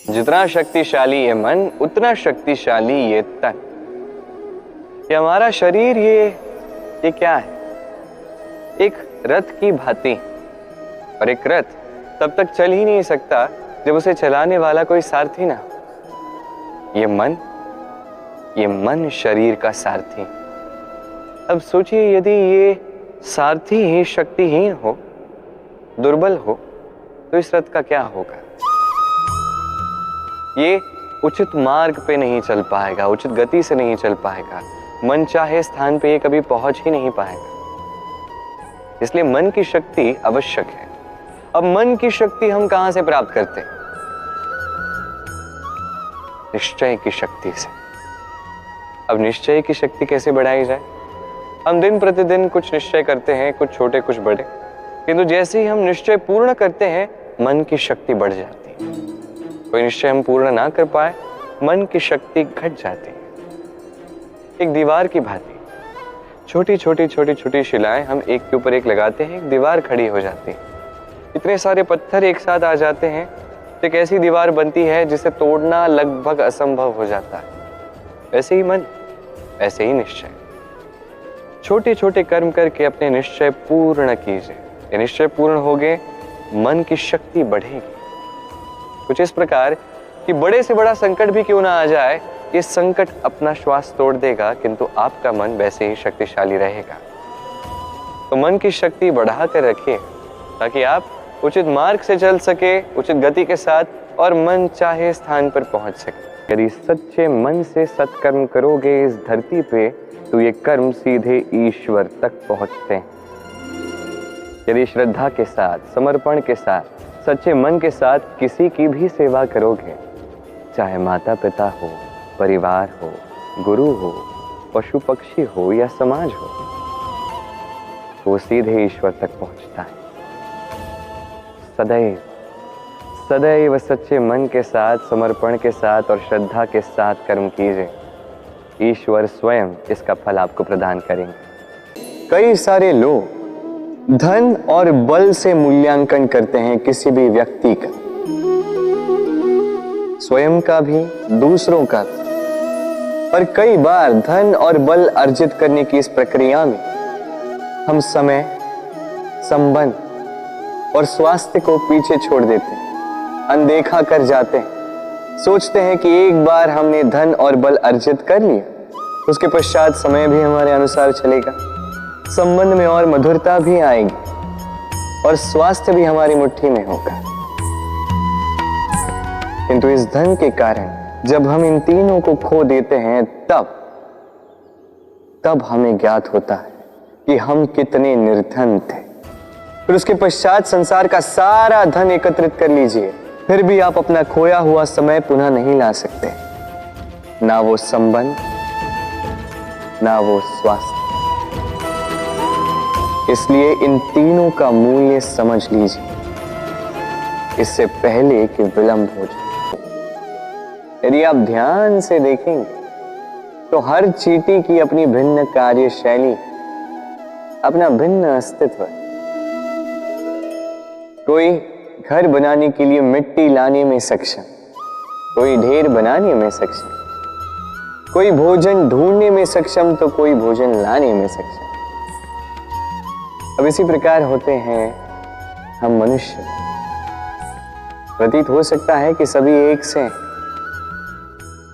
जितना शक्तिशाली ये मन, उतना शक्तिशाली ये तन। ये हमारा शरीर, ये क्या है? एक रथ की भांति। और एक रथ तब तक चल ही नहीं सकता जब उसे चलाने वाला कोई सारथी ना हो। ये मन शरीर का सारथी। अब सोचिए, यदि ये सारथी ही शक्तिहीन हो, दुर्बल हो, तो इस रथ का क्या होगा? ये उचित मार्ग पे नहीं चल पाएगा, उचित गति से नहीं चल पाएगा, मन चाहे स्थान पे ये कभी पहुंच ही नहीं पाएगा। इसलिए मन की शक्ति आवश्यक है। अब मन की शक्ति हम कहां से प्राप्त करते? निश्चय की शक्ति से। अब निश्चय की शक्ति कैसे बढ़ाई जाए? हम दिन प्रतिदिन कुछ निश्चय करते हैं, कुछ छोटे कुछ बड़े, किंतु जैसे ही हम निश्चय पूर्ण करते हैं, मन की शक्ति बढ़ जाती है। कोई निश्चय हम पूर्ण ना कर पाए, मन की शक्ति घट जाती है। एक दीवार की भांति छोटी छोटी शिलाएं हम एक के ऊपर एक लगाते हैं, एक दीवार खड़ी हो जाती है। इतने सारे पत्थर एक साथ आ जाते हैं, तो एक ऐसी दीवार बनती है जिसे तोड़ना लगभग असंभव हो जाता है। वैसे ही मन, वैसे ही निश्चय। छोटे छोटे कर्म करके अपने निश्चय पूर्ण कीजिए। ये निश्चय पूर्ण हो गए, मन की शक्ति बढ़ेगी। कुछ इस प्रकार कि बड़े से बड़ा संकट भी क्यों ना आ जाए, ये संकट अपना श्वास तोड़ देगा, किंतु आपका मन वैसे ही शक्तिशाली रहेगा। तो मन की शक्ति बढ़ा कर रखिए, ताकि आप उचित मार्ग से चल सके, उचित गति के साथ, और मन चाहे स्थान पर पहुंच सके। यदि सच्चे मन से सत्कर्म करोगे इस धरती पे, तो ये कर्म सीधे ईश्वर तक पहुंचते हैं। यदि श्रद्धा के साथ, समर्पण के साथ, सच्चे मन के साथ किसी की भी सेवा करोगे, चाहे माता पिता हो, परिवार हो, गुरु हो, पशु पक्षी हो या समाज हो, तो वो सीधे ईश्वर तक पहुंचता है। सदैव सदैव सच्चे मन के साथ, समर्पण के साथ और श्रद्धा के साथ कर्म कीजिए। ईश्वर स्वयं इसका फल आपको प्रदान करेंगे। कई सारे लोग धन और बल से मूल्यांकन करते हैं किसी भी व्यक्ति का, स्वयं का भी, दूसरों का भी। और कई बार धन और बल अर्जित करने की इस प्रक्रिया में हम समय, संबंध और स्वास्थ्य को पीछे छोड़ देते हैं, अनदेखा कर जाते हैं। सोचते हैं कि एक बार हमने धन और बल अर्जित कर लिया, उसके पश्चात समय भी हमारे अनुसार चलेगा, संबंध में और मधुरता भी आएगी और स्वास्थ्य भी हमारी मुट्ठी में होगा। किंतु इस धन के कारण जब हम इन तीनों को खो देते हैं, तब हमें ज्ञात होता है कि हम कितने निर्धन थे। फिर उसके पश्चात संसार का सारा धन एकत्रित कर लीजिए, फिर भी आप अपना खोया हुआ समय पुनः नहीं ला सकते। ना वो संबंध, ना वो स्वास्थ्य। इसलिए इन तीनों का मूल्य समझ लीजिए, इससे पहले कि विलंब हो जाए। यदि आप ध्यान से देखेंगे तो हर चींटी की अपनी भिन्न कार्यशैली, अपना भिन्न अस्तित्व। कोई घर बनाने के लिए मिट्टी लाने में सक्षम, कोई ढेर बनाने में सक्षम, कोई भोजन ढूंढने में सक्षम, तो कोई भोजन लाने में सक्षम। अब इसी प्रकार होते हैं हम मनुष्य। प्रतीत हो सकता है कि सभी एक से हैं,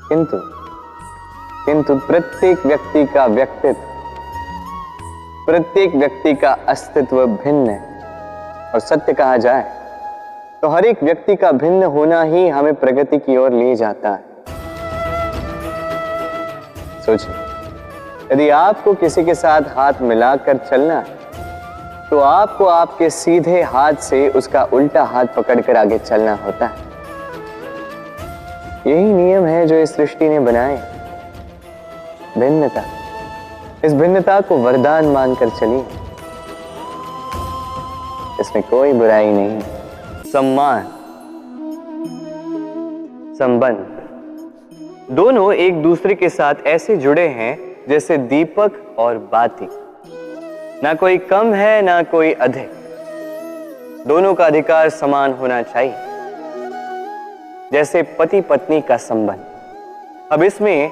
किंतु प्रत्येक व्यक्ति का व्यक्तित्व, प्रत्येक व्यक्ति का अस्तित्व भिन्न है। और सत्य कहा जाए तो हर एक व्यक्ति का भिन्न होना ही हमें प्रगति की ओर ले जाता है। सोचिए, यदि आपको किसी के साथ हाथ मिलाकर चलना है, तो आपको आपके सीधे हाथ से उसका उल्टा हाथ पकड़कर आगे चलना होता है। यही नियम है जो इस सृष्टि ने बनाए। भिन्नता, इस भिन्नता को वरदान मानकर चलिए, इसमें कोई बुराई नहीं। सम्मान, संबंध दोनों एक दूसरे के साथ ऐसे जुड़े हैं जैसे दीपक और बाती। ना कोई कम है ना कोई अधिक, दोनों का अधिकार समान होना चाहिए। जैसे पति पत्नी का संबंध। अब इसमें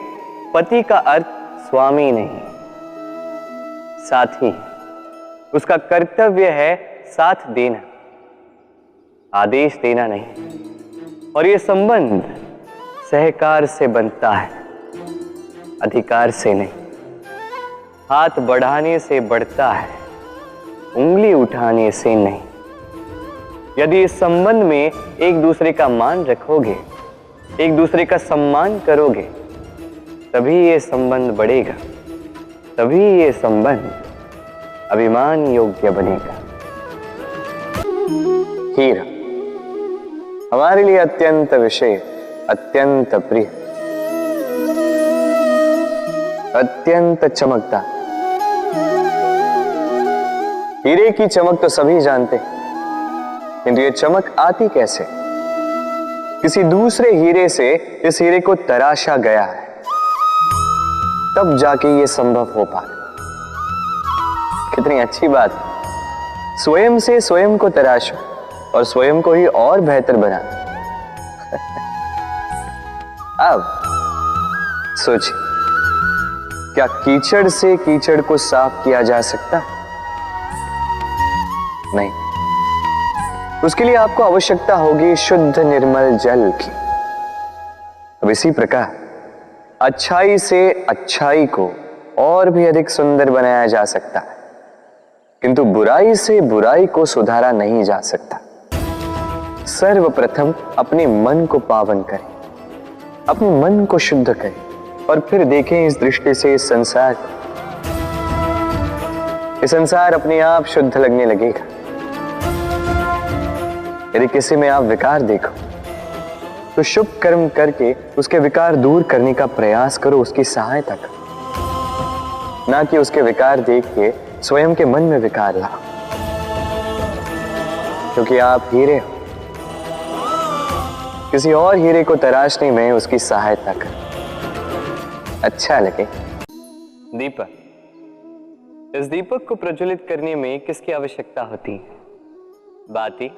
पति का अर्थ स्वामी नहीं, साथी। उसका कर्तव्य है साथ देना, आदेश देना नहीं। और यह संबंध सहकार से बनता है, अधिकार से नहीं। हाथ बढ़ाने से बढ़ता है, उंगली उठाने से नहीं। यदि इस संबंध में एक दूसरे का मान रखोगे, एक दूसरे का सम्मान करोगे, तभी ये संबंध बढ़ेगा, तभी ये संबंध अभिमान योग्य बनेगा। हीरा हमारे लिए अत्यंत विशेष, अत्यंत प्रिय, अत्यंत चमकदार। हीरे की चमक तो सभी जानते हैं, किंतु ये चमक आती कैसे? किसी दूसरे हीरे से इस हीरे को तराशा गया है, तब जाके ये संभव हो पा रहा। कितनी अच्छी बात है। स्वयं से स्वयं को तराशो और स्वयं को ही और बेहतर बना। अब सोचिए, क्या कीचड़ से कीचड़ को साफ किया जा सकता? नहीं। उसके लिए आपको आवश्यकता होगी शुद्ध निर्मल जल की। अब इसी प्रकार अच्छाई से अच्छाई को और भी अधिक सुंदर बनाया जा सकता है, किंतु बुराई से बुराई को सुधारा नहीं जा सकता। सर्वप्रथम अपने मन को पावन करें, अपने मन को शुद्ध करें, और फिर देखें इस दृष्टि से इस संसार को। ये संसार अपने आप शुद्ध लगने लगेगा। यदि किसी में आप विकार देखो, तो शुभ कर्म करके उसके विकार दूर करने का प्रयास करो, उसकी सहायता करो, ना कि उसके विकार देख के स्वयं के मन में विकार लाओ। क्योंकि आप हीरे हो, किसी और हीरे को तराशने में उसकी सहायता करो। अच्छा लगे। दीपक, इस दीपक को प्रज्वलित करने में किसकी आवश्यकता होती है? बाती,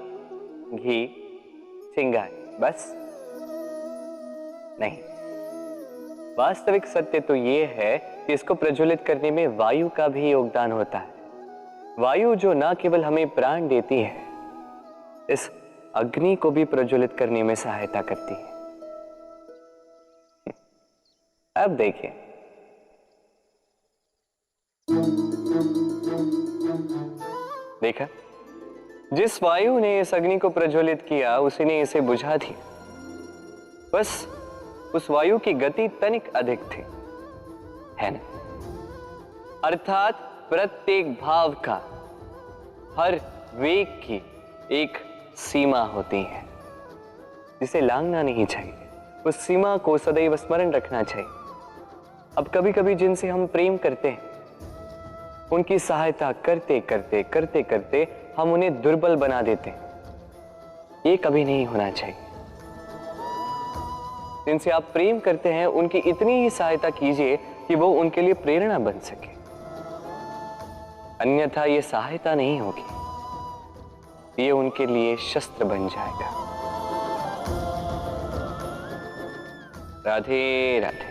घी, चिंगारी, बस नहीं। वास्तविक सत्य तो यह है कि इसको प्रज्वलित करने में वायु का भी योगदान होता है। वायु जो न केवल हमें प्राण देती है, इस अग्नि को भी प्रज्वलित करने में सहायता करती है। अब देखिए, देखा, जिस वायु ने इस अग्नि को प्रज्वलित किया, उसी ने इसे बुझा दिया। बस उस वायु की गति तनिक अधिक थी, है ना? अर्थात प्रत्येक भाव का, हर वेग की एक सीमा होती है, जिसे लांघना नहीं चाहिए। उस सीमा को सदैव स्मरण रखना चाहिए। अब कभी कभी जिनसे हम प्रेम करते हैं, उनकी सहायता करते करते करते करते हम उन्हें दुर्बल बना देते हैं। ये कभी नहीं होना चाहिए। जिनसे आप प्रेम करते हैं, उनकी इतनी ही सहायता कीजिए कि वो उनके लिए प्रेरणा बन सके, अन्यथा ये सहायता नहीं होगी, ये उनके लिए शस्त्र बन जाएगा। राधे राधे।